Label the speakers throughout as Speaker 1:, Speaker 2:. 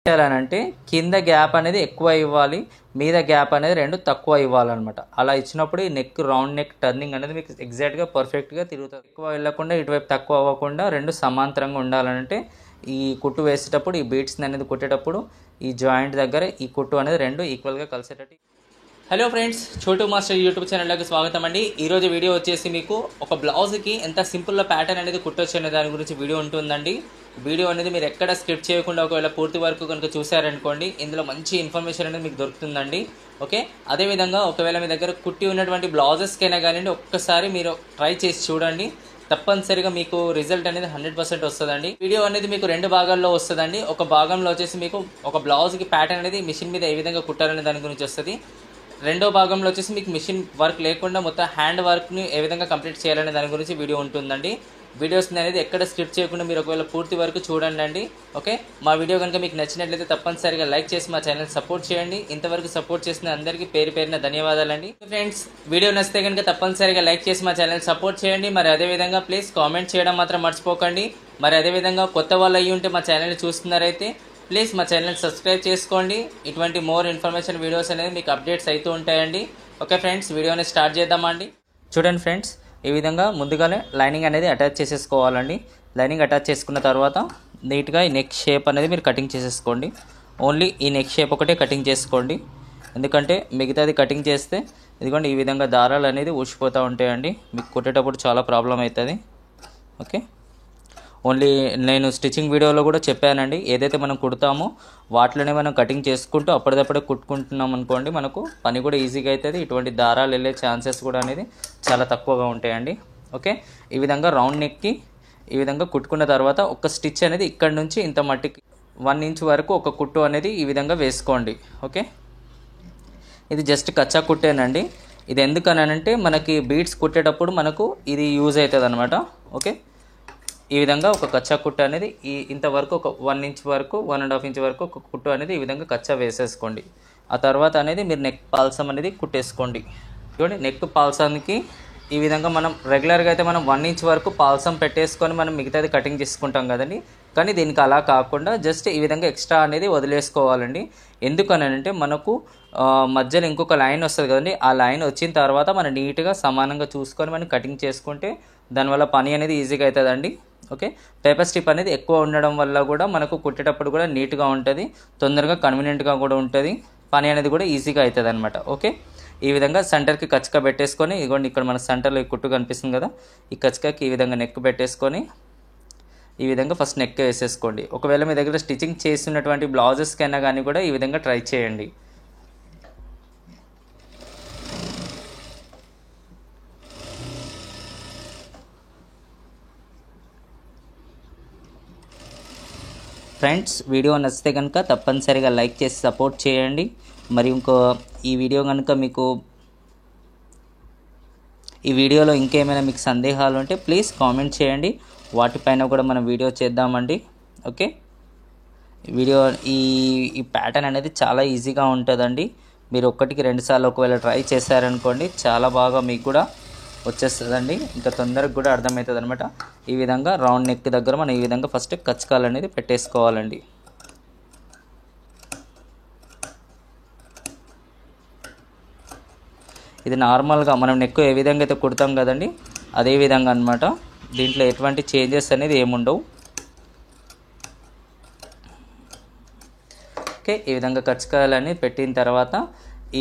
Speaker 1: చేయాలనంటే కింద గ్యాప్ అనేది ఎక్కువ ఇవ్వాలి, మీద గ్యాప్ అనేది రెండు తక్కువ ఇవ్వాలన్నమాట. అలా ఇచ్చినప్పుడు ఈ నెక్ రౌండ్ నెక్ టర్నింగ్ అనేది మీకు ఎగ్జాక్ట్గా పర్ఫెక్ట్గా తిరుగుతుంది. ఎక్కువ వెళ్ళకుండా ఇటువైపు తక్కువ అవ్వకుండా రెండు సమాంతరంగా ఉండాలంటే ఈ కుట్టు వేసేటప్పుడు ఈ బీట్స్ అనేది కుట్టేటప్పుడు ఈ జాయింట్ దగ్గర ఈ కుట్టు అనేది రెండు ఈక్వల్గా కలిసేటట్టు. హలో ఫ్రెండ్స్, చోటు మాస్టర్ యూట్యూబ్ ఛానల్లోకి స్వాగతం అండి. ఈరోజు వీడియో వచ్చేసి మీకు ఒక బ్లౌజ్కి ఎంత సింపుల్గా ప్యాటర్న్ అనేది కుట్టొచ్చు అనే దాని గురించి వీడియో ఉంటుందండి. వీడియో అనేది మీరు ఎక్కడ స్కిప్ చేయకుండా ఒకవేళ పూర్తి వరకు కనుక చూసారనుకోండి, ఇందులో మంచి ఇన్ఫర్మేషన్ అనేది మీకు దొరుకుతుందండి. ఓకే, అదేవిధంగా ఒకవేళ మీ దగ్గర కుట్టి ఉన్నటువంటి బ్లౌజెస్కైనా కానీ ఒక్కసారి మీరు ట్రై చేసి చూడండి. తప్పనిసరిగా మీకు రిజల్ట్ అనేది 100% వస్తుందండి. వీడియో అనేది మీకు రెండు భాగాల్లో వస్తుందండి. ఒక భాగంలో వచ్చేసి మీకు ఒక బ్లౌజ్కి ప్యాటర్న్ అనేది మిషన్ మీద ఏ విధంగా కుట్టాలనే దాని గురించి వస్తుంది. రెండో భాగంలో వచ్చేసి మీకు మిషన్ వర్క్ లేకుండా మొత్తం హ్యాండ్ వర్క్ని ఏ విధంగా కంప్లీట్ చేయాలనే దాని గురించి వీడియో ఉంటుందండి. వీడియోస్ని అనేది ఎక్కడ స్కిప్ చేయకుండా మీరు ఒకవేళ పూర్తి వరకు చూడండి అండి. ఓకే, మా వీడియో కనుక మీకు నచ్చినట్లయితే తప్పనిసరిగా లైక్ చేసి మా ఛానల్ సపోర్ట్ చేయండి. ఇంతవరకు సపోర్ట్ చేసిన అందరికీ పేరు పేరున ధన్యవాదాలండి. ఫ్రెండ్స్, వీడియో నచ్చితే కనుక తప్పనిసరిగా లైక్ చేసి మా ఛానల్ సపోర్ట్ చేయండి. మరి అదేవిధంగా ప్లీజ్ కామెంట్ చేయడం మాత్రం మర్చిపోకండి. మరి అదేవిధంగా కొత్త వాళ్ళు అయ్యి ఉంటే మా ఛానల్ని చూస్తున్నారైతే ప్లీజ్ మా ఛానల్ సబ్స్క్రైబ్ చేసుకోండి. ఇటువంటి మోర్ ఇన్ఫర్మేషన్ వీడియోస్ అనేది మీకు అప్డేట్స్ అవుతూ ఉంటాయండి. ఓకే ఫ్రెండ్స్, వీడియోని స్టార్ట్ చేద్దామండి. చూడండి ఫ్రెండ్స్, ఈ విధంగా ముందుగానే లైనింగ్ అనేది అటాచ్ చేసేసుకోవాలండి. లైనింగ్ అటాచ్ చేసుకున్న తర్వాత నీట్గా ఈ నెక్ షేప్ అనేది మీరు కటింగ్ చేసేసుకోండి. ఓన్లీ ఈ నెక్ షేప్ ఒకటే కటింగ్ చేసుకోండి, ఎందుకంటే మిగతాది కటింగ్ చేస్తే ఇదిగోండి ఈ విధంగా దారాలు అనేది ఊసిపోతూ ఉంటాయండి. మీకు కుట్టేటప్పుడు చాలా ప్రాబ్లం అవుతుంది. ఓకే, ఓన్లీ నేను స్టిచ్చింగ్ వీడియోలో కూడా చెప్పానండి, ఏదైతే మనం కుడతామో వాటిలోనే మనం కటింగ్ చేసుకుంటూ అప్పటిదప్పుడే కుట్టుకుంటున్నాం అనుకోండి, మనకు పని కూడా ఈజీగా అవుతుంది. ఇటువంటి దారాలు వెళ్ళే ఛాన్సెస్ కూడా అనేది చాలా తక్కువగా ఉంటాయండి. ఓకే, ఈ విధంగా రౌండ్ నెక్కి ఈ విధంగా కుట్టుకున్న తర్వాత ఒక స్టిచ్ అనేది ఇక్కడ నుంచి ఇంత మట్టికి 1 ఇంచ్ వరకు ఒక కుట్టు అనేది ఈ విధంగా వేసుకోండి. ఓకే, ఇది జస్ట్ కచ్చా కుట్టేనండి. ఇది ఎందుకనంటే మనకి బీడ్స్ కుట్టేటప్పుడు మనకు ఇది యూజ్ అవుతుంది అనమాట. ఓకే, ఈ విధంగా ఒక కచ్చా కుట్టు అనేది ఇంతవరకు ఒక 1 ఇంచ్ వరకు 1.5 ఇంచ్ వరకు ఒక కుట్టు అనేది ఈ విధంగా కచ్చా వేసేసుకోండి. ఆ తర్వాత అనేది మీరు నెక్ పాల్సం అనేది కుట్టేసుకోండి. చూడండి, నెక్ పాల్సానికి ఈ విధంగా మనం రెగ్యులర్గా అయితే మనం 1 ఇంచ్ వరకు పాల్సం పెట్టేసుకొని మనం మిగతాది కటింగ్ చేసుకుంటాం కదండి. కానీ దీనికి అలా కాకుండా జస్ట్ ఈ విధంగా ఎక్స్ట్రా అనేది వదిలేసుకోవాలండి. ఎందుకనంటే మనకు మధ్యలో ఇంకొక లైన్ వస్తుంది కదండి, ఆ లైన్ వచ్చిన తర్వాత మనం నీట్గా సమానంగా చూసుకొని మనం కటింగ్ చేసుకుంటే దానివల్ల పని అనేది ఈజీగా అవుతుందండి. ఓకే, పేపర్ స్ట్రిప్ అనేది ఎక్కువ ఉండడం వల్ల కూడా మనకు కుట్టేటప్పుడు కూడా నీట్గా ఉంటుంది, తొందరగా కన్వీనియంట్గా కూడా ఉంటుంది, పని అనేది కూడా ఈజీగా అవుతుంది అనమాట. ఓకే, ఈ విధంగా సెంటర్కి కచ్చక పెట్టేసుకొని ఇదిగోండి ఇక్కడ మన సెంటర్లో ఈ కుట్టు కనిపిస్తుంది కదా, ఈ కచ్చకకి ఈ విధంగా నెక్ పెట్టేసుకొని ఈ విధంగా ఫస్ట్ నెక్ వేసేసుకోండి. ఒకవేళ మీ దగ్గర స్టిచ్చింగ్ చేస్తున్నటువంటి బ్లౌజెస్కైనా కానీ కూడా ఈ విధంగా ట్రై చేయండి. ఫ్రెండ్స్, వీడియో నచ్చితే కనుక తప్పనిసరిగా లైక్ చేసి సపోర్ట్ చేయండి. మరి ఈ వీడియో కనుక మీకు ఈ వీడియోలో ఇంకేమైనా మీకు సందేహాలు ఉంటే ప్లీజ్ కామెంట్ చేయండి, వాటిపైన కూడా మనం వీడియో చేద్దామండి. ఓకే, వీడియో ఈ ప్యాటర్న్ అనేది చాలా ఈజీగా ఉంటుందండి. మీరు 1కి 2 సార్లు ఒకవేళ ట్రై చేశారనుకోండి, చాలా బాగా మీకు కూడా వచ్చేస్తుందండి, ఇంకా తొందరగా కూడా అర్థమవుతుంది అనమాట. ఈ విధంగా రౌండ్ నెక్ దగ్గర మనం ఈ విధంగా ఫస్ట్ కచ్చకాలు అనేది పెట్టేసుకోవాలండి. ఇది నార్మల్గా మనం నెక్ ఏ విధంగా అయితే కుడతాం కదండి, అదే విధంగా అనమాట. దీంట్లో ఎటువంటి చేంజెస్ అనేది ఏముండవు. ఓకే, ఈ విధంగా కచ్చకాలని పెట్టిన తర్వాత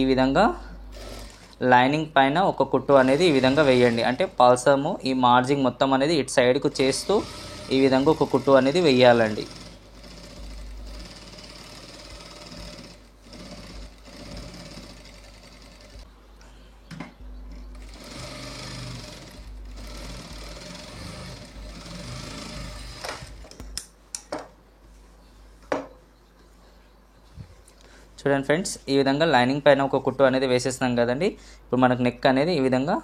Speaker 1: ఈ విధంగా లైనింగ్ పైన ఒక కుట్టు అనేది ఈ విధంగా వేయండి. అంటే పాల్సము ఈ మార్జింగ్ మొత్తం అనేది ఇటు సైడ్కు చేస్తూ ఈ విధంగా ఒక కుట్టు అనేది వేయాలండి. చూడండి ఫ్రెండ్స్, ఈ విధంగా లైనింగ్ పైన ఒక కుట్టు అనేది వేసేస్తాం కదండి. ఇప్పుడు మనకు నెక్ అనేది ఈ విధంగా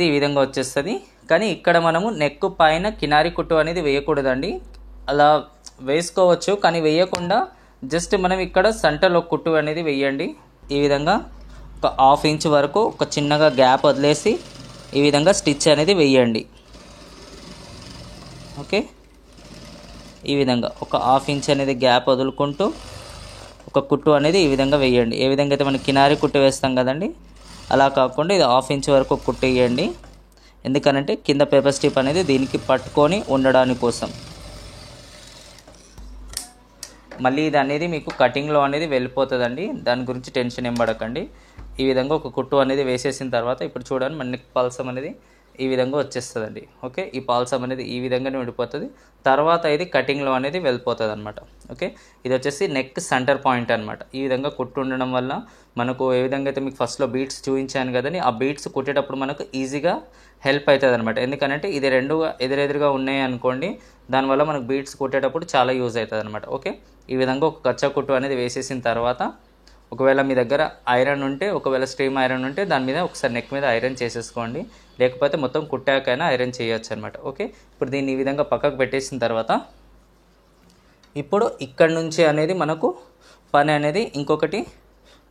Speaker 1: ఈ విధంగా వచ్చేస్తుంది. కానీ ఇక్కడ మనము నెక్ పైన కినారి కుట్టు అనేది వేయకూడదండి. అలా వేసుకోవచ్చు కానీ వేయకుండా జస్ట్ మనం ఇక్కడ సెంటర్లో కుట్టు అనేది వేయండి. ఈ విధంగా ఒక 1/2 ఇంచ్ వరకు ఒక చిన్నగా గ్యాప్ వదిలేసి ఈ విధంగా స్టిచ్ అనేది వేయండి. ఓకే, ఈ విధంగా ఒక 1/2 ఇంచ్ అనేది గ్యాప్ వదులుకుంటూ ఒక కుట్టు అనేది ఈ విధంగా వేయండి. ఏ విధంగా అయితే మనం కినారి కుట్టు వేస్తాం కదండి, అలా కాకుండా ఇది 1/2 ఇంచ్ వరకు కుట్టు వేయండి. ఎందుకనంటే కింద పేపర్ స్ట్రిప్ అనేది దీనికి పట్టుకొని ఉండడానికి కోసం. మళ్ళీ ఇది అనేది మీకు కటింగ్లో అనేది వెళ్ళిపోతుందండి, దాని గురించి టెన్షన్ ఏం పడకండి. ఈ విధంగా ఒక కుట్టు అనేది వేసేసిన తర్వాత ఇప్పుడు చూడండి మన నెక్ పల్సం అనేది ఈ విధంగా వచ్చేస్తుందండి. ఓకే, ఈ పాల్సం అనేది ఈ విధంగానే విడిపోతుంది. తర్వాత ఇది కటింగ్లో అనేది వెళ్ళిపోతుంది అనమాట. ఓకే, ఇది వచ్చేసి నెక్ సెంటర్ పాయింట్ అనమాట. ఈ విధంగా కుట్టు ఉండడం వల్ల మనకు ఏ విధంగా అయితే మీకు ఫస్ట్లో బీట్స్ చూపించాను కదండి, ఆ బీట్స్ కుట్టేటప్పుడు మనకు ఈజీగా హెల్ప్ అవుతుంది అనమాట. ఎందుకంటే ఇది రెండు ఎదురెదురుగా ఉన్నాయి అనుకోండి, దానివల్ల మనకు బీట్స్ కుట్టేటప్పుడు చాలా యూజ్ అవుతుంది అనమాట. ఓకే, ఈ విధంగా ఒక కచ్చా కుట్టు అనేది వేసేసిన తర్వాత ఒకవేళ మీ దగ్గర ఐరన్ ఉంటే, ఒకవేళ స్ట్రీమ్ ఐరన్ ఉంటే దాని మీద ఒకసారి నెక్ మీద ఐరన్ చేసేసుకోండి, లేకపోతే మొత్తం కుట్టాకైనా ఐరన్ చేయొచ్చు అనమాట. ఓకే, ఇప్పుడు దీన్ని ఈ విధంగా పక్కకు పెట్టేసిన తర్వాత ఇప్పుడు ఇక్కడ నుంచి అనేది మనకు పని అనేది ఇంకొకటి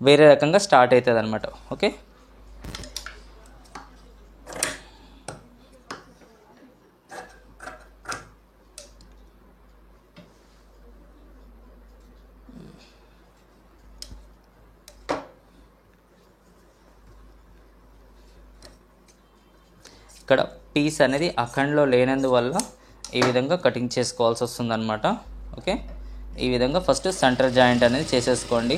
Speaker 1: వేరే రకంగా స్టార్ట్ అవుతుంది అనమాట. ఓకే, ఇక్కడ పీస్ అనేది అఖండ్లో లేనందువల్ల ఈ విధంగా కటింగ్ చేసుకోవాల్సి వస్తుంది అనమాట. ఓకే, ఈ విధంగా ఫస్ట్ సెంటర్ జాయింట్ అనేది చేసేసుకోండి.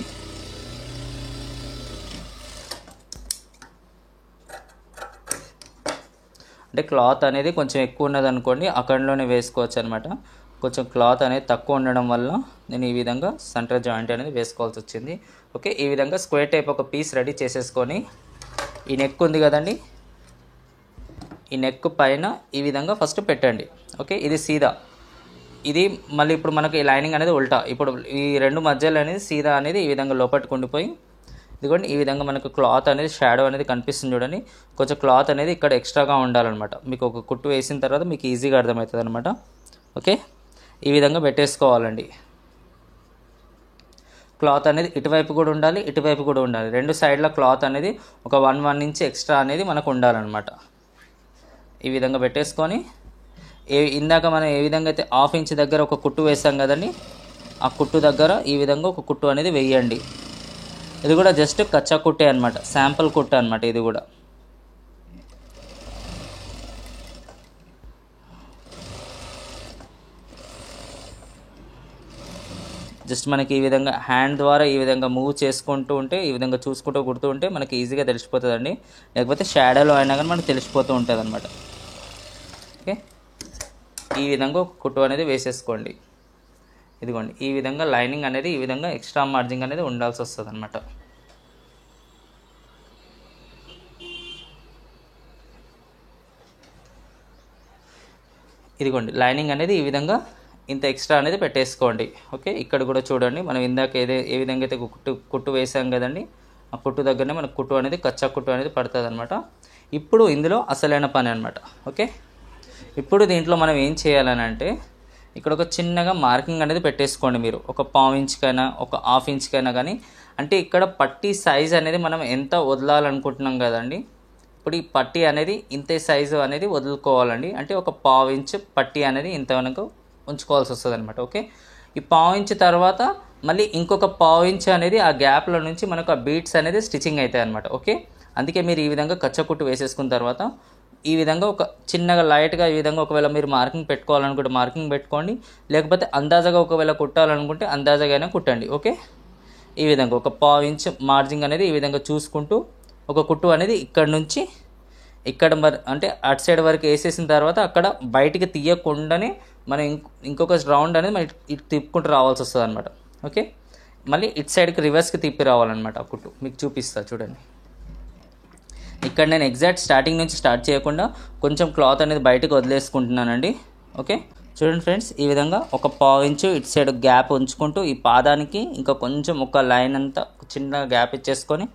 Speaker 1: అంటే క్లాత్ అనేది కొంచెం ఎక్కువ ఉన్నది అనుకోండి, అఖండ్లోనే వేసుకోవచ్చు అనమాట. కొంచెం క్లాత్ అనేది తక్కువ ఉండడం వల్ల నేను ఈ విధంగా సెంటర్ జాయింట్ అనేది వేసుకోవాల్సి వచ్చింది. ఓకే, ఈ విధంగా స్క్వేర్ టైప్ ఒక పీస్ రెడీ చేసేసుకొని ఈ నెక్ ఉంది కదండి, ఈ నెక్ పైన ఈ విధంగా ఫస్ట్ పెట్టండి. ఓకే, ఇది సీదా, ఇది మళ్ళీ ఇప్పుడు మనకి ఈ లైనింగ్ అనేది ఉల్టా. ఇప్పుడు ఈ రెండు మధ్యలో అనేది సీదా అనేది ఈ విధంగా లోపలికి ఉండిపోయి ఇదిగోండి ఈ విధంగా మనకు క్లాత్ అనేది షాడో అనేది కనిపిస్తుంది చూడండి. కొంచెం క్లాత్ అనేది ఇక్కడ ఎక్స్ట్రాగా ఉండాలన్నమాట. మీకు ఒక కుట్టు వేసిన తర్వాత మీకు ఈజీగా అర్థమవుతుంది అనమాట. ఓకే, ఈ విధంగా పెట్టేసుకోవాలండి. క్లాత్ అనేది ఇటువైపు కూడా ఉండాలి, ఇటువైపు కూడా ఉండాలి. రెండు సైడ్ల క్లాత్ అనేది ఒక 1 ఇంచ్ ఎక్స్ట్రా అనేది మనకు ఉండాలన్నమాట. ఈ విధంగా పెట్టేసుకొని ఇందాక మనం ఏ విధంగా అయితే 1/2 ఇంచ్ దగ్గర ఒక కుట్టు వేసాం కదండి, ఆ కుట్టు దగ్గర ఈ విధంగా ఒక కుట్టు అనేది వేయండి. ఇది కూడా జస్ట్ కచ్చా కుట్టే అనమాట, శాంపుల్ కుట్టు అనమాట. ఇది కూడా జస్ట్ మనకి ఈ విధంగా హ్యాండ్ ద్వారా ఈ విధంగా మూవ్ చేసుకుంటూ ఉంటే, ఈ విధంగా చూసుకుంటూ కుడుతూ ఉంటే మనకి ఈజీగా తెలిసిపోతుందండి. లేకపోతే షాడోలో అయినా కానీ మనకు తెలిసిపోతూ ఉంటుంది అనమాట. ఓకే, ఈ విధంగా ఒక కుట్టు అనేది వేసేసుకోండి. ఇదిగోండి ఈ విధంగా లైనింగ్ అనేది ఈ విధంగా ఎక్స్ట్రా మార్జింగ్ అనేది ఉండాల్సి వస్తుంది అనమాట. ఇదిగోండి లైనింగ్ అనేది ఈ విధంగా ఇంత ఎక్స్ట్రా అనేది పెట్టేసుకోండి. ఓకే, ఇక్కడ కూడా చూడండి మనం ఇందాక ఏ విధంగా అయితే కుట్టు వేసాం కదండి, ఆ కుట్టు దగ్గరనే మనకు కుట్టు అనేది కచ్చా కుట్టు అనేది పడుతుంది అనమాట. ఇప్పుడు ఇందులో అసలైన పని అనమాట. ఓకే, ఇప్పుడు దీంట్లో మనం ఏం చేయాలని అంటే ఇక్కడ ఒక చిన్నగా మార్కింగ్ అనేది పెట్టేసుకోండి. మీరు ఒక 1/4 ఇంచ్కైనా ఒక 1/2 ఇంచ్కైనా కానీ, అంటే ఇక్కడ పట్టీ సైజ్ అనేది మనం ఎంత వదలాలనుకుంటున్నాం కదండి, ఇప్పుడు ఈ పట్టీ అనేది ఇంతే సైజు అనేది వదులుకోవాలండి. అంటే ఒక 1/4 ఇంచ్ పట్టీ అనేది ఇంత వరకు ఉంచుకోవాల్సి వస్తుంది అనమాట. ఓకే, ఈ 1/4 ఇంచ్ తర్వాత మళ్ళీ ఇంకొక 1/4 ఇంచ్ అనేది ఆ గ్యాప్లో నుంచి మనకు ఆ బీట్స్ అనేది స్టిచ్చింగ్ అవుతాయి అనమాట. ఓకే, అందుకే మీరు ఈ విధంగా కచ్చకుట్టు వేసేసుకున్న తర్వాత ఈ విధంగా ఒక చిన్నగా లైట్గా ఈ విధంగా ఒకవేళ మీరు మార్కింగ్ పెట్టుకోవాలనుకుంటే మార్కింగ్ పెట్టుకోండి, లేకపోతే అందాజగా ఒకవేళ కుట్టాలనుకుంటే అందాజగానే కుట్టండి. ఓకే, ఈ విధంగా ఒక 1/4 ఇంచ్ మార్జింగ్ అనేది ఈ విధంగా చూసుకుంటూ ఒక కుట్టు అనేది ఇక్కడ నుంచి ఇక్కడ అంటే అటు సైడ్ వరకు వేసేసిన తర్వాత అక్కడ బయటికి తీయకుండానే మనం ఇంకొక రౌండ్ అనేది మనం ఇటు తిప్పుకుంటూ రావాల్సి వస్తుంది అనమాట. ఓకే, మళ్ళీ ఇటు సైడ్కి రివర్స్కి తిప్పి రావాలన్నమాట. ఆ కుట్టు మీకు చూపిస్తా చూడండి. ఇక్కడ నేను ఎగ్జాక్ట్ స్టార్టింగ్ నుంచి స్టార్ట్ చేయకుండా కొంచెం క్లాత్ అనేది బయటకు వదిలేసుకుంటున్నానండి. ఓకే, చూడండి ఫ్రెండ్స్, ఈ విధంగా ఒక 1/4 ఇంచు ఇటు సైడ్ గ్యాప్ ఉంచుకుంటూ ఈ పాదానికి ఇంకా కొంచెం ఒక లైన్ అంతా చిన్న గ్యాప్ ఇచ్చేసుకొని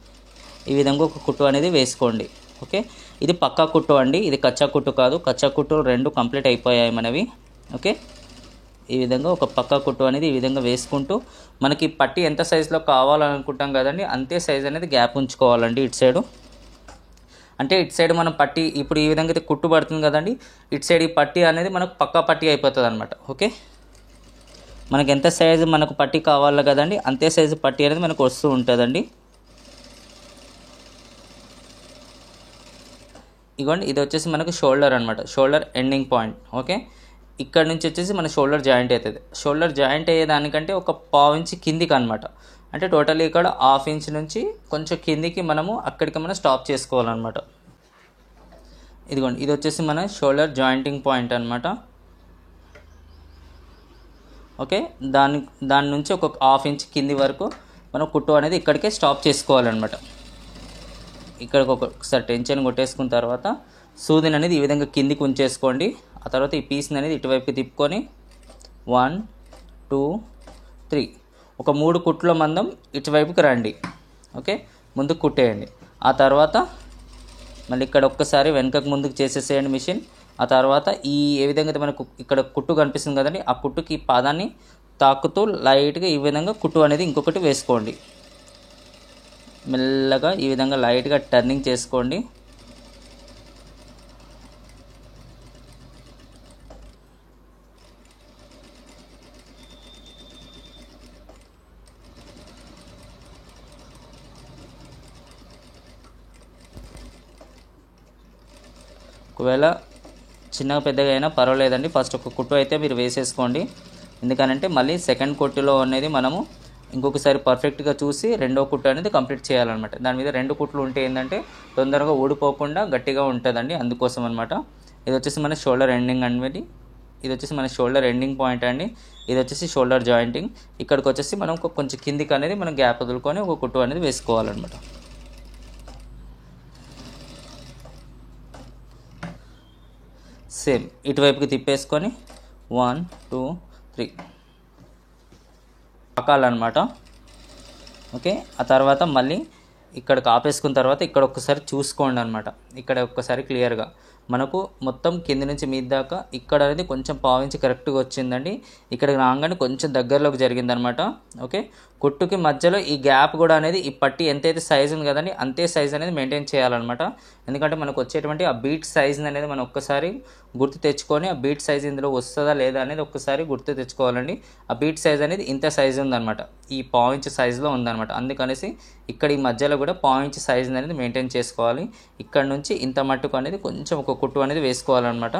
Speaker 1: ఈ విధంగా ఒక కుట్టు అనేది వేసుకోండి. ఓకే, ఇది పక్కా కుట్టు అండి, ఇది కచ్చా కుట్టు కాదు. కచ్చా కుట్టు 2 కంప్లీట్ అయిపోయాయి మనవి. ఓకే, ఈ విధంగా ఒక పక్కా కుట్టు అనేది ఈ విధంగా వేసుకుంటూ మనకి పట్టి ఎంత సైజులో కావాలనుకుంటాం కదండి, అంతే సైజ్ అనేది గ్యాప్ ఉంచుకోవాలండి ఇటు సైడు. అంటే ఇటు సైడ్ మనం పట్టి ఇప్పుడు ఈ విధంగా అయితే కుట్టు పడుతుంది కదండి, ఇటు సైడ్ ఈ పట్టి అనేది మనకు పక్కా పట్టి అయిపోతుంది అనమాట. ఓకే, మనకి ఎంత సైజు మనకు పట్టి కావాలో కదండి అంతే సైజు పట్టి అనేది మనకు వస్తూ ఉంటుందండి. ఇగోండి ఇది వచ్చేసి మనకు షోల్డర్ అనమాట, షోల్డర్ ఎండింగ్ పాయింట్. ఓకే, ఇక్కడ నుంచి వచ్చేసి మన షోల్డర్ జాయింట్ అవుతుంది. షోల్డర్ జాయింట్ అయ్యేదానికంటే ఒక పావు ఇంచ్ కిందికి అనమాట. అంటే టోటల్లీ ఇక్కడ హాఫ్ ఇంచ్ నుంచి కొంచెం కిందికి మనము అక్కడికి మనం స్టాప్ చేసుకోవాలన్నమాట. ఇదిగోండి ఇది వచ్చేసి మన షోల్డర్ జాయింటింగ్ పాయింట్ అనమాట. ఓకే, దాని నుంచి ఒక హాఫ్ ఇంచ్ కింది వరకు మనం కుట్టు అనేది ఇక్కడికే స్టాప్ చేసుకోవాలన్నమాట. ఇక్కడికి ఒకసారి టెన్షన్ కొట్టేసుకున్న తర్వాత సూదిని అనేది ఈ విధంగా కిందికి ఉంచేసుకోండి. ఆ తర్వాత ఈ పీస్ని అనేది ఇటువైపుకి తిప్పుకొని 1 2 3 ఒక 3 కుట్ల మందం ఇటువైపుకి రండి. ఓకే, ముందుకు కుట్టేయండి. ఆ తర్వాత మళ్ళీ ఇక్కడ ఒక్కసారి వెనకకు ముందుకు చేసేసేయండి మిషన్. ఆ తర్వాత ఏ విధంగా అయితే మనకు ఇక్కడ కుట్టు కనిపిస్తుంది కదండి, ఆ కుట్టుకి పాదాన్ని తాకుతూ లైట్గా ఈ విధంగా కుట్టు అనేది ఇంకొకటి వేసుకోండి. మెల్లగా ఈ విధంగా లైట్గా టర్నింగ్ చేసుకోండి. ఒకవేళ చిన్నగా పెద్దగా అయినా పర్వాలేదండి, ఫస్ట్ ఒక కుట్టు అయితే మీరు వేసేసుకోండి. ఎందుకనంటే మళ్ళీ సెకండ్ కుట్టులో అనేది మనము ఇంకొకసారి పర్ఫెక్ట్గా చూసి రెండో కుట్టు అనేది కంప్లీట్ చేయాలన్నమాట. దాని మీద 2 కుట్లు ఉంటే ఏంటంటే తొందరగా ఊడిపోకుండా గట్టిగా ఉంటుందండి, అందుకోసం అనమాట. ఇది వచ్చేసి మన షోల్డర్ ఎండింగ్ అండి, ఇది వచ్చేసి మన షోల్డర్ ఎండింగ్ పాయింట్ అండి. ఇది వచ్చేసి షోల్డర్ జాయింటింగ్. ఇక్కడికి వచ్చేసి మనం కొంచెం కిందికి అనేది మనం గ్యాప్ వదులుకొని ఒక కుట్టు అనేది వేసుకోవాలన్నమాట. సేమ్ ఇటువైపుకి తిప్పేసుకొని 1 2 3 పాకాలన్నమాట. ఓకే, ఆ తర్వాత మళ్ళీ ఇక్కడికి ఆపేసుకున్న తర్వాత ఇక్కడ ఒక్కసారి చూసుకోండి అనమాట. ఇక్కడ ఒక్కసారి క్లియర్గా మనకు మొత్తం కింది నుంచి మీద దాకా ఇక్కడ అనేది కొంచెం పావించి కరెక్ట్గా వచ్చిందండి. ఇక్కడికి రాగానే కొంచెం దగ్గరలోకి జరిగిందనమాట. ఓకే, కుట్టుకి మధ్యలో ఈ గ్యాప్ కూడా అనేది ఈ పట్టి ఎంతైతే సైజు ఉంది కదండి అంతే సైజ్ అనేది మెయింటైన్ చేయాలన్నమాట. ఎందుకంటే మనకు వచ్చేటువంటి ఆ బీట్ సైజ్ అనేది మనం ఒక్కసారి గుర్తు తెచ్చుకొని ఆ బీట్ సైజ్ ఇందులో వస్తుందా లేదా అనేది ఒక్కసారి గుర్తు తెచ్చుకోవాలండి. ఆ బీట్ సైజ్ అనేది ఇంత సైజు ఉందన్నమాట, ఈ పావించ్ సైజులో ఉందన్నమాట. అందుకనేసి ఇక్కడ ఈ మధ్యలో కూడా పావించ్ సైజ్ అనేది మెయింటైన్ చేసుకోవాలి. ఇక్కడ నుంచి ఇంత మట్టుకు అనేది కొంచెం ఒక కుట్టు అనేది వేసుకోవాలన్నమాట.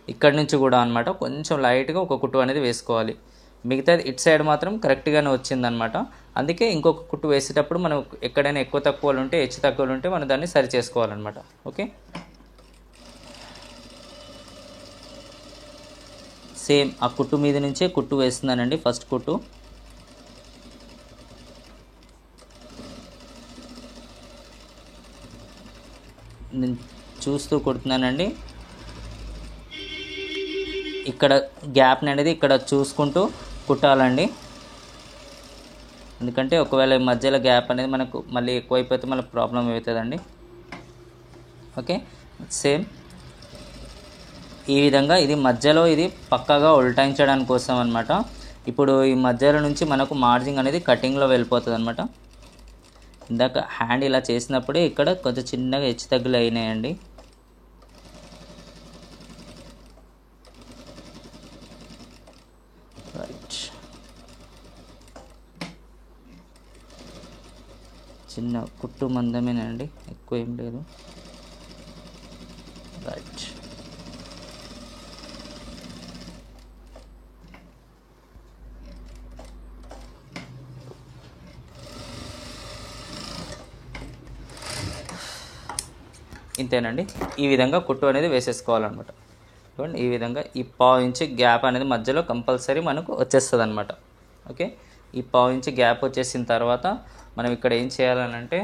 Speaker 1: ఇక్కడ నుంచి కూడా అనమాట కొంచెం లైట్గా ఒక కుట్టు అనేది వేసుకోవాలి. మిగతాది ఇటు సైడ్ మాత్రం కరెక్ట్గానే వచ్చిందనమాట. అందుకే ఇంకొక కుట్టు వేసేటప్పుడు మనం ఎక్కడైనా ఎక్కువ తక్కువలు ఉంటే హెచ్చు తక్కువలు ఉంటే మనం దాన్ని సరి చేసుకోవాలన్నమాట. ఓకే, సేమ్ ఆ కుట్టు మీద నుంచే కుట్టు వేస్తున్నానండి. ఫస్ట్ కుట్టు నేను చూస్తూ కుడుతున్నానండి. ఇక్కడ గ్యాప్ని అనేది ఇక్కడ చూసుకుంటూ కుట్టాలండి. ఎందుకంటే ఒకవేళ మధ్యలో గ్యాప్ అనేది మనకు మళ్ళీ ఎక్కువైపోతే మళ్ళీ ప్రాబ్లం అవుతుందండి. ఓకే, సేమ్ ఈ విధంగా ఇది మధ్యలో ఇది పక్కాగా ఉల్టాయించడానికి కోసం అనమాట. ఇప్పుడు ఈ మధ్యలో నుంచి మనకు మార్జింగ్ అనేది కటింగ్లో వెళ్ళిపోతుంది అనమాట. ఇందాక హ్యాండ్ ఇలా చేసినప్పుడే ఇక్కడ కొంచెం చిన్నగా హెచ్చు తగ్గులు అయినాయండి. రైట్, చిన్న కుట్టు మందమేనండి, ఎక్కువ ఏం లేదు. రైట్, ఇంతేనండి. ఈ విధంగా కుట్టు అనేది వేసేసుకోవాలన్నమాట. చూడండి ఈ విధంగా ఈ పావు ఇంచు గ్యాప్ అనేది మధ్యలో కంపల్సరీ మనకు వచ్చేస్తుంది అనమాట. ఓకే, ఈ పావు ఇంచు గ్యాప్ వచ్చేసిన తర్వాత మనం ఇక్కడ ఏం చేయాలనంటే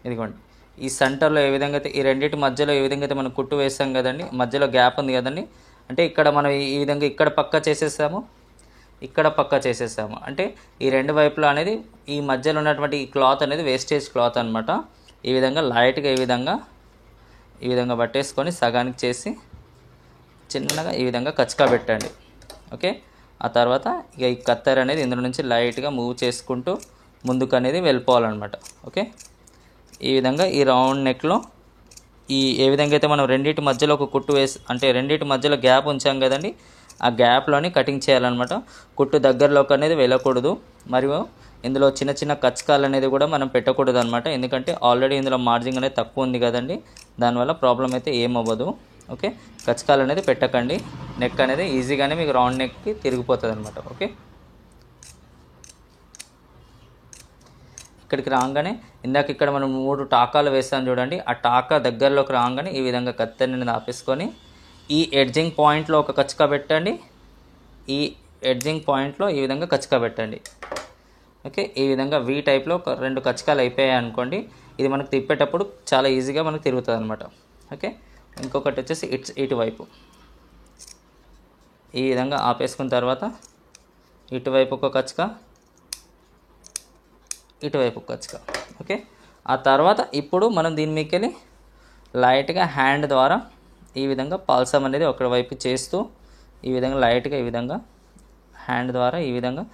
Speaker 1: ఇదిగోండి ఈ సెంటర్లో ఏ విధంగా అయితే ఈ రెండింటి మధ్యలో ఏ విధంగా అయితే మనం కుట్టు వేసాం కదండి, మధ్యలో గ్యాప్ ఉంది కదండి, అంటే ఇక్కడ మనం ఈ విధంగా ఇక్కడ పక్క చేసేసాము, ఇక్కడ పక్క చేసేసాము. అంటే ఈ రెండు వైపులా అనేది ఈ మధ్యలో ఉన్నటువంటి ఈ క్లాత్ అనేది వేస్టేజ్ క్లాత్ అనమాట. ఈ విధంగా లైట్గా ఈ విధంగా పట్టేసుకొని సగానికి చేసి చిన్నగా ఈ విధంగా కచ్చకా పెట్టండి. ఓకే, ఆ తర్వాత ఇక ఈ కత్తెర అనేది ఇందులో నుంచి లైట్గా మూవ్ చేసుకుంటూ ముందుకు అనేది వెళ్ళిపోవాలన్నమాట. ఓకే, ఈ విధంగా ఈ రౌండ్ నెక్లో ఏ విధంగా అయితే మనం రెండింటి మధ్యలో ఒక కుట్టు వేసి, అంటే రెండింటి మధ్యలో గ్యాప్ ఉంచాం కదండి, ఆ గ్యాప్లోని కటింగ్ చేయాలన్నమాట. కుట్టు దగ్గరలోకి అనేది వెళ్ళకూడదు, మరియు ఇందులో చిన్న చిన్న కచ్చకాలు అనేది కూడా మనం పెట్టకూడదు అనమాట. ఎందుకంటే ఆల్రెడీ ఇందులో మార్జిన్ అనేది తక్కువ ఉంది కదండి, దానివల్ల ప్రాబ్లం అయితే ఏమవ్వదు. ఓకే, కచ్చకాలు అనేది పెట్టకండి. నెక్ అనేది ఈజీగానే మీకు రౌండ్ నెక్కి తిరిగిపోతుంది అనమాట. ఓకే, ఇక్కడికి రాగానే ఇందాక ఇక్కడ మనం 3 టాకాలు వేస్తాం చూడండి, ఆ టాకా దగ్గరలోకి రాగానే ఈ విధంగా కత్తెరని ఆపేసుకొని ఈ ఎడ్జింగ్ పాయింట్లో ఒక కచ్చకా పెట్టండి, ఈ ఎడ్జింగ్ పాయింట్లో ఈ విధంగా కచ్చకా పెట్టండి. ఓకే, ఈ విధంగా వీ టైప్లో ఒక 2 కచ్చకాలు అయిపోయాయి అనుకోండి, ఇది మనకు తిప్పేటప్పుడు చాలా ఈజీగా మనకు తిరుగుతుంది అనమాట. ఓకే, ఇంకొకటి వచ్చేసి ఇటువైపు ఈ విధంగా ఆపేసుకున్న తర్వాత ఇటువైపు ఒక కచ్చక, ఇటువైపు ఒక కచ్చక. ఓకే, ఆ తర్వాత ఇప్పుడు మనం దీని మీదకెళ్ళి లైట్గా హ్యాండ్ ద్వారా ఈ విధంగా పాల్సమ్ అనేది ఒక వైపు చేస్తూ ఈ విధంగా లైట్గా ఈ విధంగా హ్యాండ్ ద్వారా ఈ విధంగా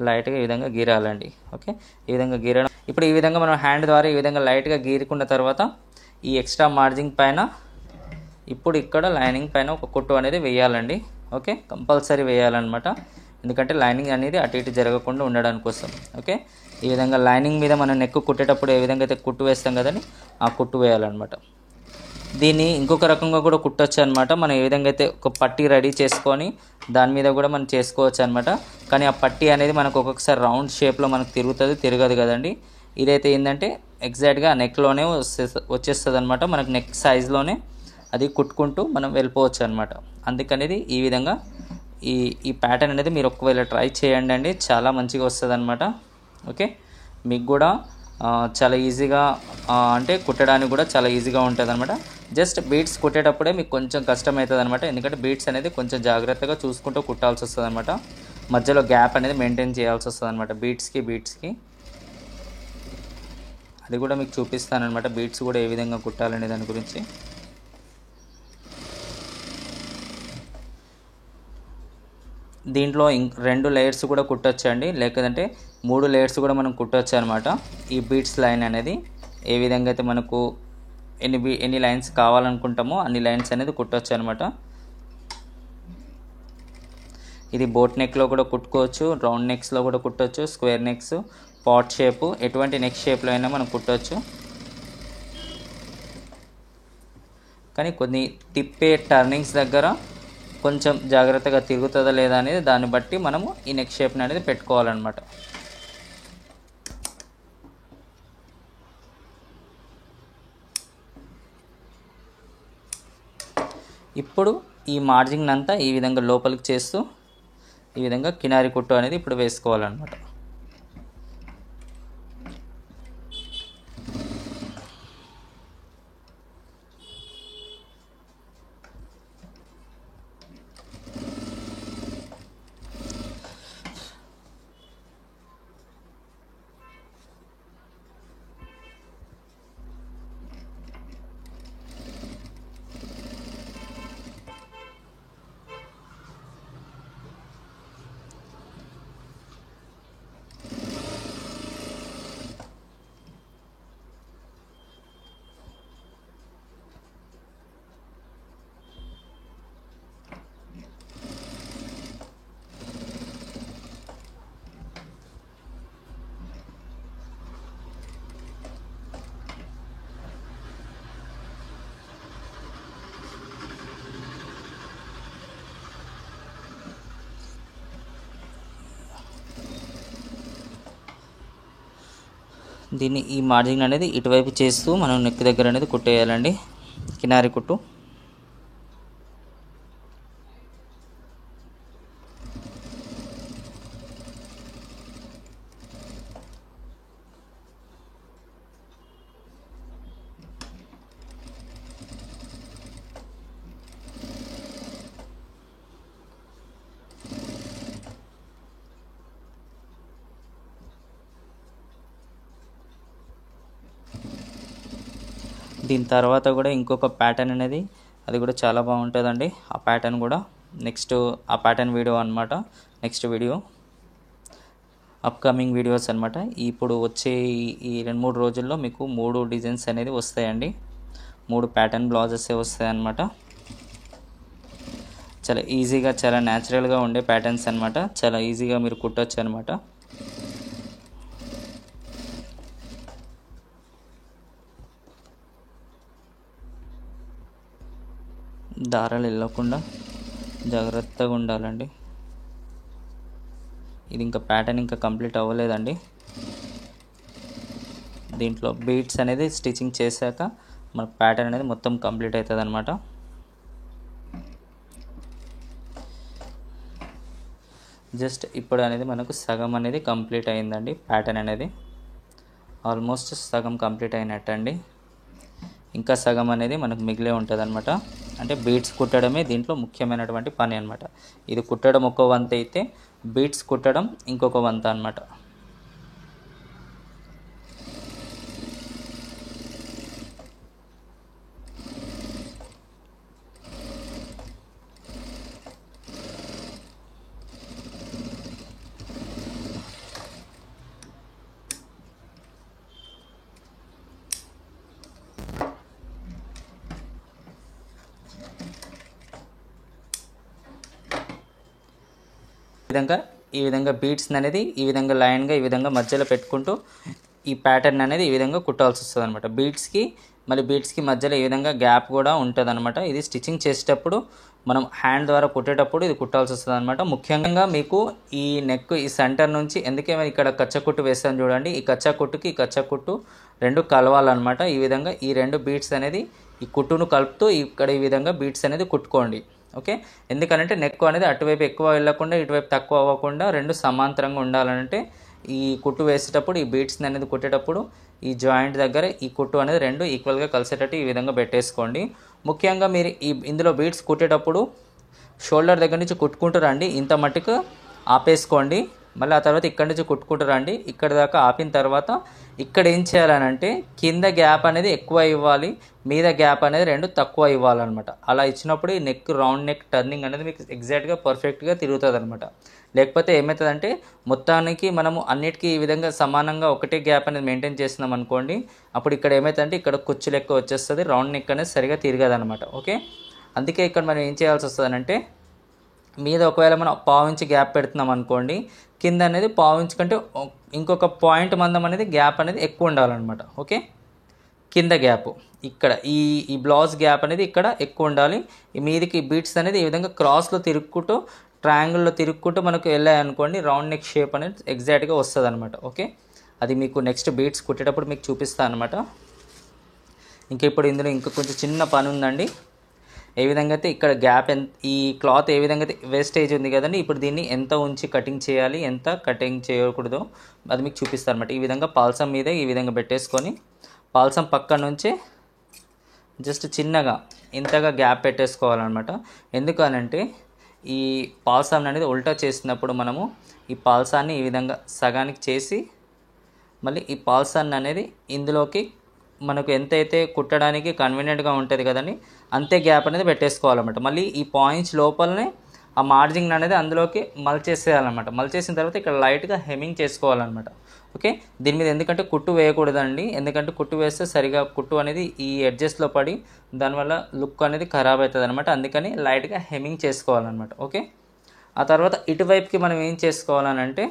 Speaker 1: లైట్గా ఈ విధంగా గీరాలండి. ఓకే, ఈ విధంగా గీరడం. ఇప్పుడు ఈ విధంగా మనం హ్యాండ్ ద్వారా ఈ విధంగా లైట్గా గీరుకున్న తర్వాత ఈ ఎక్స్ట్రా మార్జిన్ పైన ఇప్పుడు ఇక్కడ లైనింగ్ పైన ఒక కుట్టు అనేది వేయాలండి. ఓకే, కంపల్సరీ వేయాలన్నమాట, ఎందుకంటే లైనింగ్ అనేది అటు ఇటు జరగకుండా ఉండడానికి కోసం. ఓకే, ఈ విధంగా లైనింగ్ మీద మనం నెక్ కుట్టేటప్పుడు ఏ విధంగా అయితే కుట్టు వేస్తాం కదండి, ఆ కుట్టు వేయాలన్నమాట. దీన్ని ఇంకొక రకంగా కూడా కుట్టొచ్చు అనమాట. మనం ఏ విధంగా అయితే ఒక పట్టీ రెడీ చేసుకొని దాని మీద కూడా మనం చేసుకోవచ్చు అనమాట. కానీ ఆ పట్టీ అనేది మనకు ఒక్కొక్కసారి రౌండ్ షేప్లో మనకు తిరగదు కదండి. ఇదైతే ఏంటంటే ఎగ్జాక్ట్గా నెక్లోనే వచ్చేస్తుంది అనమాట. మనకు నెక్ సైజ్లోనే అది కుట్టుకుంటూ మనం వెళ్ళిపోవచ్చు అనమాట. అందుకనేది ఈ విధంగా ఈ ప్యాటర్న్ అనేది మీరు ఒకవేళ ట్రై చేయండి అండి, చాలా మంచిగా వస్తుంది అనమాట. ఓకే, మీకు కూడా చాలా ఈజీగా అంటే కుట్టడానికి కూడా చాలా ఈజీగా ఉంటుంది అనమాట. జస్ట్ బీట్స్ కుట్టేటప్పుడే మీకు కొంచెం కష్టమవుతుంది అనమాట, ఎందుకంటే బీట్స్ అనేది కొంచెం జాగ్రత్తగా చూసుకుంటూ కుట్టాల్సి వస్తుంది అనమాట. మధ్యలో గ్యాప్ అనేది మెయింటైన్ చేయాల్సి వస్తుంది అనమాట బీట్స్కి. అది కూడా మీకు చూపిస్తాను అనమాట, బీట్స్ కూడా ఏ విధంగా కుట్టాలనే దాని గురించి. దీంట్లో 2 లేయర్స్ కూడా కుట్టొచ్చండి, లేకపోతే 3 లేయర్స్ కూడా మనం కుట్టొచ్చు అనమాట. ఈ బీట్స్ లైన్ అనేది ఏ విధంగా అయితే మనకు ఎన్ని లైన్స్ కావాలనుకుంటామో అన్ని లైన్స్ అనేది కుట్టొచ్చు అనమాట. ఇది బోట్ నెక్లో కూడా కుట్టుకోవచ్చు, రౌండ్ నెక్స్లో కూడా కుట్టొచ్చు, స్క్వేర్ నెక్స్, పాట్ షేపు, ఎటువంటి నెక్ షేప్లో అయినా మనం కుట్టొచ్చు. కానీ కొన్ని తిప్పే టర్నింగ్స్ దగ్గర కొంచెం జాగ్రత్తగా తిరుగుతుందా లేదా అనేది దాన్ని బట్టి మనము ఈ నెక్ షేప్ని అనేది పెట్టుకోవాలన్నమాట. ఇప్పుడు ఈ మార్జిన్ అంతా ఈ విధంగా లోపలికి చేస్తూ ఈ విధంగా కినారి కుట్టు అనేది ఇప్పుడు వేసుకోవాలన్నమాట. దీన్ని ఈ మార్జిన్ అనేది ఇటువైపు చేస్తూ మనం నెక్ దగ్గర అనేది కుట్టేయాలండి, కినారి కుట్టు. దీని తర్వాత కూడా ఇంకొక ప్యాటర్న్ అనేది అది కూడా చాలా బాగుంటుందండి. ఆ ప్యాటర్న్ కూడా ఆ ప్యాటర్న్ వీడియో అనమాట, నెక్స్ట్ వీడియో. అప్కమింగ్ వీడియోస్ అనమాట. ఇప్పుడు వచ్చే ఈ 2-3 రోజుల్లో మీకు 3 డిజైన్స్ అనేది వస్తాయండి. 3 ప్యాటర్న్ బ్లౌజెస్ వస్తాయి అనమాట. చాలా ఈజీగా, చాలా న్యాచురల్గా ఉండే ప్యాటర్న్స్ అనమాట. చాలా ఈజీగా మీరు కుట్టొచ్చు అనమాట. దారాలు వెళ్ళకుండా జాగ్రత్తగా ఉండాలండి. ఇది ఇంకా ప్యాటర్న్ ఇంకా కంప్లీట్ అవ్వలేదండి. దీంట్లో బీట్స్ అనేది స్టిచ్చింగ్ చేశాక మన ప్యాటర్న్ అనేది మొత్తం కంప్లీట్ అవుతుంది అనమాట. జస్ట్ ఇప్పుడు అనేది మనకు సగం అనేది కంప్లీట్ అయిందండి. ప్యాటర్న్ అనేది ఆల్మోస్ట్ సగం కంప్లీట్ అయినట్టండి. ఇంకా సగం అనేది మనకు మిగిలే ఉంటుంది అనమాట. అంటే బీట్స్ కుట్టడమే దీంట్లో ముఖ్యమైనటువంటి పని అనమాట. ఇది కుట్టడం ఒక వంత అయితే బీట్స్ కుట్టడం ఇంకొక వంత అనమాట. ఈ విధంగా బీట్స్ అనేది ఈ విధంగా లైన్గా ఈ విధంగా మధ్యలో పెట్టుకుంటూ ఈ ప్యాటర్న్ అనేది ఈ విధంగా కుట్టాల్సి వస్తుంది అనమాట. బీట్స్కి మధ్యలో ఈ విధంగా గ్యాప్ కూడా ఉంటుంది అనమాట. ఇది స్టిచ్చింగ్ చేసేటప్పుడు మనం హ్యాండ్ ద్వారా కుట్టేటప్పుడు ఇది కుట్టాల్సి వస్తుంది అనమాట. ముఖ్యంగా మీకు ఈ నెక్ ఈ సెంటర్ నుంచి ఎందుకేమో ఇక్కడ కచ్చకుట్టు వేస్తాను చూడండి. ఈ కచ్చకుట్టు రెండు కలవాలన్నమాట. ఈ విధంగా ఈ 2 బీట్స్ అనేది ఈ కుట్టును కలుపుతూ ఇక్కడ ఈ విధంగా బీట్స్ అనేది కుట్టుకోండి. ఓకే, ఎందుకంటే నెక్ అనేది అటువైపు ఎక్కువ వెళ్ళకుండా ఇటువైపు తక్కువ అవ్వకుండా 2 సమాంతరంగా ఉండాలంటే ఈ కుట్టు వేసేటప్పుడు ఈ బీట్స్ అనేది కుట్టేటప్పుడు ఈ జాయింట్ దగ్గర ఈ కుట్టు అనేది 2 ఈక్వల్గా కలిసేటట్టు ఈ విధంగా పెట్టేసుకోండి. ముఖ్యంగా మీరు ఇందులో బీట్స్ కుట్టేటప్పుడు షోల్డర్ దగ్గర నుంచి కుట్టుకుంటూ రండి. ఇంత మట్టుకు ఆపేసుకోండి. మళ్ళీ ఆ తర్వాత ఇక్కడి నుంచి కుట్టుకుంటూ రండి. ఇక్కడ దాకా ఆపిన తర్వాత ఇక్కడ ఏం చేయాలనంటే కింద గ్యాప్ అనేది ఎక్కువ ఇవ్వాలి, మీద గ్యాప్ అనేది 2 తక్కువ ఇవ్వాలన్నమాట. అలా ఇచ్చినప్పుడు ఈ నెక్ రౌండ్ నెక్ టర్నింగ్ అనేది మీకు ఎగ్జాక్ట్గా పర్ఫెక్ట్గా తిరుగుతుంది అనమాట. లేకపోతే ఏమవుతుందంటే మొత్తానికి మనము అన్నిటికీ ఈ విధంగా సమానంగా ఒకటే గ్యాప్ అనేది మెయింటైన్ చేస్తున్నాం అనుకోండి. అప్పుడు ఇక్కడ ఏమవుతుందంటే ఇక్కడ కుచ్చు లెక్క వచ్చేస్తుంది, రౌండ్ నెక్ అనేది సరిగా తిరగదనమాట. ఓకే, అందుకే ఇక్కడ మనం ఏం చేయాల్సి వస్తుందంటే మీద ఒకవేళ మనం 1/2 ఇంచ్ గ్యాప్ పెడుతున్నాం అనుకోండి, కింద అనేది 1/2 ఇంచ్ కంటే ఇంకొక పాయింట్ మందం అనేది గ్యాప్ అనేది ఎక్కువ ఉండాలన్నమాట. ఓకే, కింద గ్యాప్ ఇక్కడ ఈ బ్లౌజ్ గ్యాప్ అనేది ఇక్కడ ఎక్కువ ఉండాలి. ఈ మీదకి బీట్స్ అనేది ఈ విధంగా క్రాస్లో తిరుక్కుంటూ ట్రయాంగిల్లో తిరుక్కుంటూ మనకు వెళ్ళాయనుకోండి రౌండ్ నెక్ షేప్ అనేది ఎగ్జాక్ట్గా వస్తుంది అనమాట. ఓకే, అది మీకు నెక్స్ట్ బీట్స్ కుట్టేటప్పుడు మీకు చూపిస్తాను అనమాట. ఇంకా ఇప్పుడు ఇందులో ఇంకా కొంచెం చిన్న పని ఉందండి. ఏ విధంగా అయితే ఇక్కడ గ్యాప్ ఈ క్లాత్ ఏ విధంగా అయితే వేస్టేజ్ ఉంది కదండి, ఇప్పుడు దీన్ని ఎంత ఉంచి కటింగ్ చేయాలి, ఎంత కటింగ్ చేయకూడదో అది మీకు చూపిస్తాను అనమాట. ఈ విధంగా పాల్సం మీద ఈ విధంగా పెట్టేసుకొని పాల్సం పక్క నుంచి జస్ట్ చిన్నగా ఇంతగా గ్యాప్ పెట్టేసుకోవాలన్నమాట. ఎందుకనంటే ఈ పాల్సాన్ అనేది ఉల్టా చేసినప్పుడు మనము ఈ పాల్సాన్ని ఈ విధంగా సగానికి చేసి మళ్ళీ ఈ పాల్సాన్ అనేది ఇందులోకి మనకు ఎంతైతే కుట్టడానికి కన్వీనియంట్గా ఉంటుంది కదండి అంతే గ్యాప్ అనేది పెట్టేసుకోవాలన్నమాట. మళ్ళీ ఈ పాయింట్స్ లోపలనే ఆ మార్జింగ్ అనేది అందులోకి మలిచేసేయాలన్నమాట. మలిచేసిన తర్వాత ఇక్కడ లైట్గా హెమ్మింగ్ చేసుకోవాలన్నమాట. ఓకే, దీని మీద ఎందుకంటే కుట్టు వేయకూడదండి, ఎందుకంటే కుట్టు వేస్తే సరిగా కుట్టు అనేది ఈ ఎడ్జెస్లో పడి దానివల్ల లుక్ అనేది ఖరాబ్ అవుతుంది అనమాట. అందుకని లైట్గా హెమ్మింగ్ చేసుకోవాలన్నమాట. ఓకే, ఆ తర్వాత ఇటువైపుకి మనం ఏం చేసుకోవాలనంటే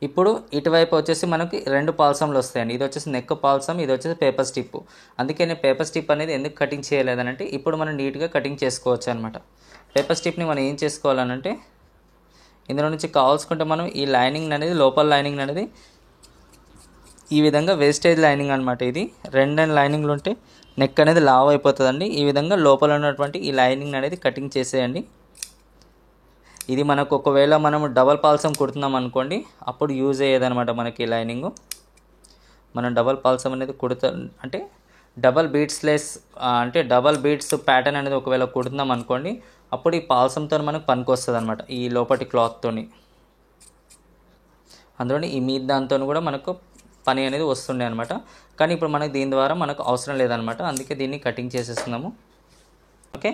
Speaker 1: ఇప్పుడు ఇటువైపు వచ్చేసి మనకి 2 పాల్సంలు వస్తాయండి. ఇది వచ్చేసి నెక్ పాల్సం, ఇది వచ్చేసి పేపర్ స్టిప్. అందుకే నేను పేపర్ స్టిప్ అనేది ఎందుకు కటింగ్ చేయలేదనంటే ఇప్పుడు మనం నీట్గా కటింగ్ చేసుకోవచ్చు అనమాట. పేపర్ స్టిప్ని మనం ఏం చేసుకోవాలనంటే ఇందులో నుంచి కావాల్సుకుంటే మనం ఈ లైనింగ్ అనేది లోపల లైనింగ్ అనేది ఈ విధంగా వేస్టేజ్ లైనింగ్ అనమాట. ఇది 2 లైనింగ్లు ఉంటే నెక్ అనేది లావ్ అయిపోతుందండి. ఈ విధంగా లోపల ఉన్నటువంటి ఈ లైనింగ్ అనేది కటింగ్ చేసేయండి. ఇది మనకు ఒకవేళ మనం డబల్ పాల్సం కుడుతున్నాం అనుకోండి అప్పుడు యూజ్ అయ్యేదనమాట మనకి ఈ లైనింగ్. మనం డబల్ పాల్సం అనేది అంటే డబల్ బీట్స్లెస్ అంటే డబల్ బీట్స్ ప్యాటర్న్ అనేది ఒకవేళ కుడుతున్నాం అనుకోండి అప్పుడు ఈ పాల్సంతో మనకు పనికి వస్తుంది అనమాట. ఈ లోపటి క్లాత్తోని అందులోని ఈ మీద దాంతో కూడా మనకు పని అనేది వస్తుండే అనమాట. కానీ ఇప్పుడు మనకు దీని ద్వారా మనకు అవసరం లేదనమాట. అందుకే దీన్ని కటింగ్ చేసేస్తున్నాము. ఓకే,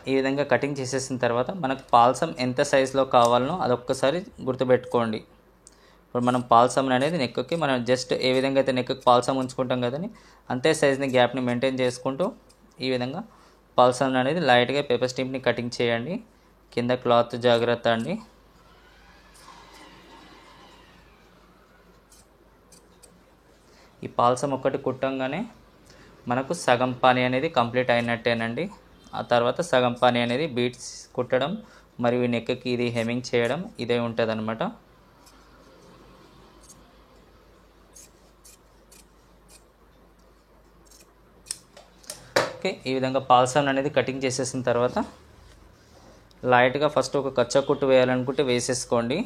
Speaker 1: ఈ విధంగా కటింగ్ చేసేసిన తర్వాత మనకు పాల్సం ఎంత సైజులో కావాలనో అదొక్కసారి గుర్తుపెట్టుకోండి. ఇప్పుడు మనం పాల్సమ్ అనేది నెక్కి మనం జస్ట్ ఏ విధంగా అయితే నెక్కి పాల్సమ్ ఉంచుకుంటాం కదండి, అంతే సైజ్ని గ్యాప్ని మెయింటైన్ చేసుకుంటూ ఈ విధంగా పాల్సమ్ అనేది లైట్గా పేపర్ స్ట్రిప్ని కటింగ్ చేయండి. కింద క్లాత్ జాగ్రత్త అండి. ఈ పాల్సమ్ ఒక్కటి కుట్టంగానే మనకు సగం పని అనేది కంప్లీట్ అయినట్టేనండి. ఆ తర్వాత సగం పని అనేది బీట్స్ కుట్టడం మరియు నెక్కి ఇది హెమ్మింగ్ చేయడం ఇదే ఉంటుంది అనమాట. ఓకే, ఈ విధంగా పాల్సమ్ అనేది కటింగ్ చేసేసిన తర్వాత లైట్గా ఫస్ట్ ఒక కచ్చా కుట్టు వేయాలనుకుంటే వేసేసుకోండి,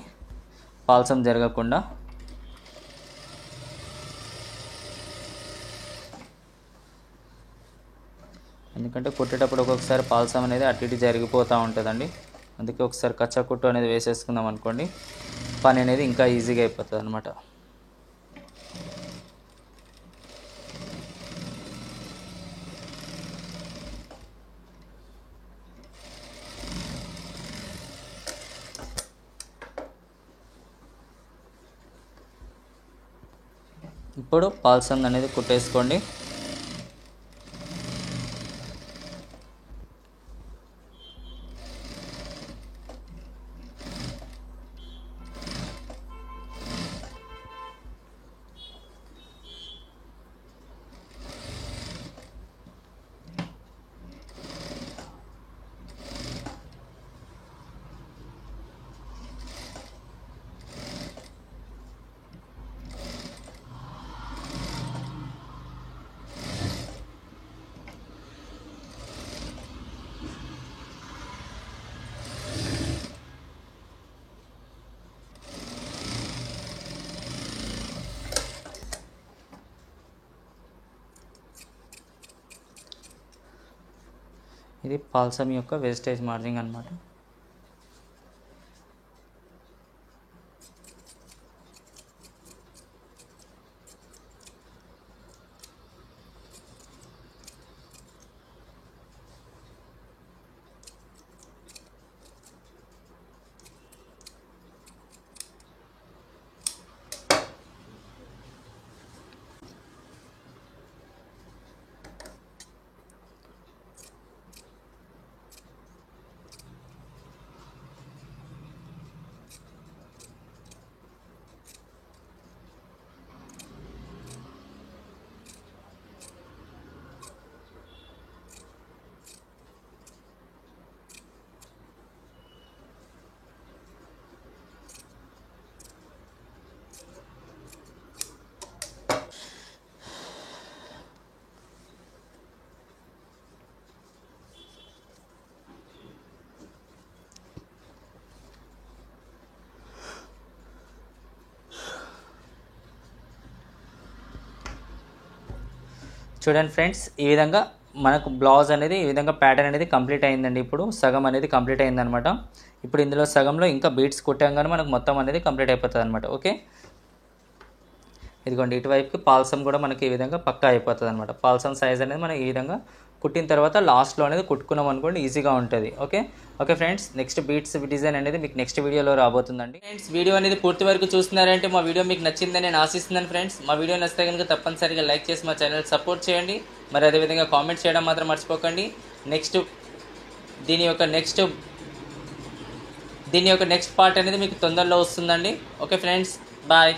Speaker 1: పాల్సమ్ జరగకుండా. ఎందుకంటే కుట్టేటప్పుడు ఒక్కొక్కసారి పాల్సమ్ అనేది అటు ఇటు జరిగిపోతూ ఉంటుందండి. అందుకే ఒకసారి కచ్చా కుట్టు అనేది వేసేసుకుందాం అనుకోండి, పని అనేది ఇంకా ఈజీగా అయిపోతుంది అనమాట. ఇప్పుడు పాల్సమ్ అనేది కుట్టేసుకోండి. ఇది పాల్సమ్ యొక్క వేస్టేజ్ మార్జింగ్ అన్నమాట. చూడండి ఫ్రెండ్స్, ఈ విధంగా మనకు బ్లౌజ్ అనేది ఈ విధంగా ప్యాటర్న్ అనేది కంప్లీట్ అయిందండి. ఇప్పుడు సగం అనేది కంప్లీట్ అయిందనమాట. ఇప్పుడు ఇందులో సగంలో ఇంకా బీట్స్ కుట్టాగానే మనకు మొత్తం అనేది కంప్లీట్ అయిపోతుంది అనమాట. ఓకే, ఇదిగోండి ఇటువైపుకి పాల్సమ్ కూడా మనకి ఈ విధంగా పక్కా అయిపోతుంది అనమాట. పాల్సమ్ సైజ్ అనేది మనం ఈ విధంగా కుట్టిన తర్వాత లాస్ట్లో అనేది కుట్టుకున్నాం అనుకోండి, ఈజీగా ఉంటుంది. Okay friends, next beats design అనేది మీకు నెక్స్ట్ వీడియోలో రాబోతుందండి. ఫ్రెండ్స్, వీడియో అనేది పూర్తి వరకు చూస్తున్నారంటే మా వీడియో మీకు నచ్చిందని నేను ఆశిస్తున్నాను. ఫ్రెండ్స్, మా వీడియో నచ్చితే కనుక తప్పనిసరిగా లైక్ చేసి మా ఛానల్ సపోర్ట్ చేయండి. మరి అదేవిధంగా కామెంట్ చేయడం మాత్రం మర్చిపోకండి. దీని యొక్క నెక్స్ట్ పార్ట్ అనేది మీకు తొందరలో వస్తుందండి. Okay friends, bye.